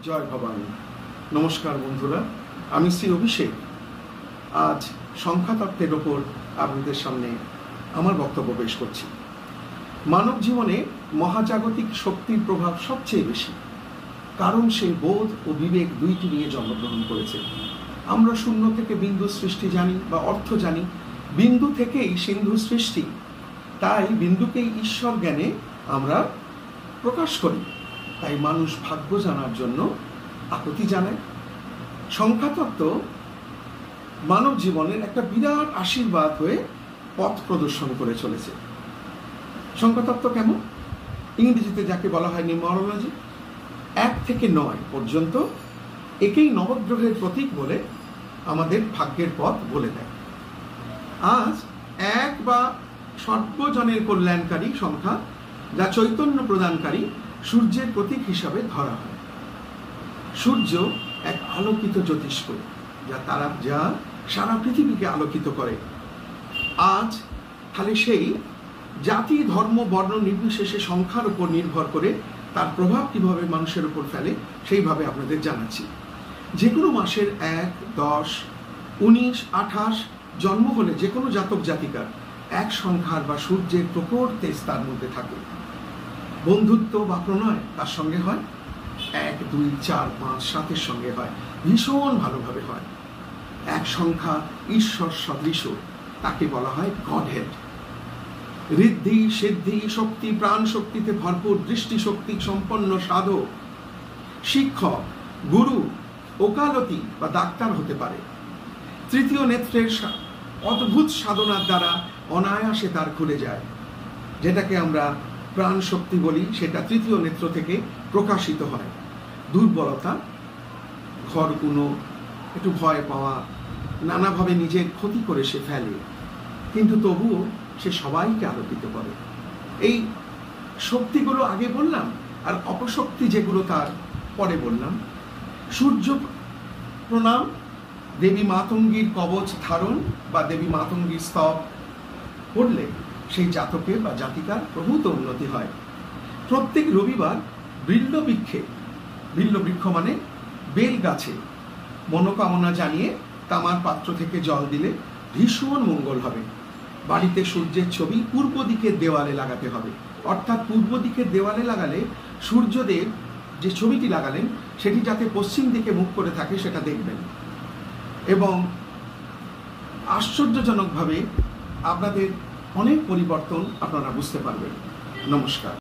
জয় ভবানী। নমস্কার বন্ধুরা, আমি শ্রী অভিষেক। আজ সংখ্যাতত্ত্বের ওপর আপনাদের সামনে আমার বক্তব্য পেশ করছি। মানব জীবনে মহাজাগতিক শক্তির প্রভাব সবচেয়ে বেশি, কারণ সে বোধ ও বিবেক দুইটি নিয়ে জন্মগ্রহণ করেছে। আমরা শূন্য থেকে বিন্দু সৃষ্টি জানি বা অর্থ জানি, বিন্দু থেকেই সিন্ধু সৃষ্টি, তাই বিন্দুকেই ঈশ্বর জ্ঞানে আমরা প্রকাশ করি। তাই মানুষ ভাগ্য জানার জন্য আকুতি জানায়। সংখ্যাতত্ত্ব মানব জীবনের একটা বিরাট আশীর্বাদ হয়ে পথ প্রদর্শন করে চলেছে। সংখ্যাতত্ত্ব কেমন? ইংরেজিতে যাকে বলা হয় নিউমারোলজি, 1 থেকে 9 পর্যন্ত একেই নবগ্রহের প্রতীক বলে আমাদের ভাগ্যের পথ বলে দেয়। আজ 1 বা সর্বজনের কল্যাণকারী সংখ্যা, যা চৈতন্য প্রদানকারী সূর্যের প্রতীক হিসাবে ধরা হয়। সূর্য এক আলোকিত জ্যোতিষ্ক, যা সারা পৃথিবীকে আলোকিত করে। আজ তাহলে সেই জাতি, ধর্ম, বর্ণ নির্বিশেষে সংখ্যার উপর নির্ভর করে তার প্রভাব কিভাবে মানুষের উপর ফেলে সেইভাবে আপনাদের জানাচ্ছি। যে কোনো মাসের 1, 10, 19, 28 জন্ম হলে যে কোনো জাতক জাতিকার এক সংখ্যার বা সূর্যের প্রকট তেজ তার মধ্যে থাকে। বন্ধুত্ব বা প্রণয় তার সঙ্গে হয়, 1, 2, 4, 5, 7 সঙ্গে হয়, ভীষণ ভালোভাবে হয়। এক সংখ্যা ঈশ্বর সদৃশ, তাকে বলা হয় গডহেড। ঋদ্ধি, সিদ্ধি, শক্তি, প্রাণ শক্তিতে ভরপুর, দৃষ্টি শক্তি সম্পন্ন সাধক, শিক্ষক, গুরু, ওকালতি বা ডাক্তার হতে পারে। তৃতীয় নেত্রের অদ্ভুত সাধনার দ্বারা অনায়াসে তার খুলে যায়, যেটাকে আমরা প্রাণ শক্তি বলি, সেটা তৃতীয় নেত্র থেকে প্রকাশিত হয়। দুর্বলতা, ঘরকুনো, একটু ভয় পাওয়া, নানাভাবে নিজের ক্ষতি করে সে ফেলে, কিন্তু তবুও সে সবাইকে আলোকিত করে। এই শক্তিগুলো আগে বললাম, আর অপশক্তি যেগুলো তার পরে বললাম। সূর্য প্রণাম, দেবী মাতঙ্গীর কবচ ধারণ বা দেবী মাতঙ্গীর স্তব পড়লে সেই জাতকের বা জাতিকার প্রভূত উন্নতি হয়। প্রত্যেক রবিবার বিল্লবৃক্ষ মানে বেল গাছে মনোকামনা জানিয়ে তামার পাত্র থেকে জল দিলে ভীষণ মঙ্গল হবে। বাড়িতে সূর্যের ছবি পূর্ব দিকের দেওয়ালে লাগাতে হবে, অর্থাৎ পূর্ব দিকের দেওয়ালে লাগালে সূর্যদেব যে ছবিটি লাগালেন সেটি যাতে পশ্চিম দিকে মুখ করে থাকে সেটা দেখবেন, এবং আশ্চর্যজনকভাবে আপনাদের অনেক পরিবর্তন আপনারা বুঝতে পারবেন। নমস্কার।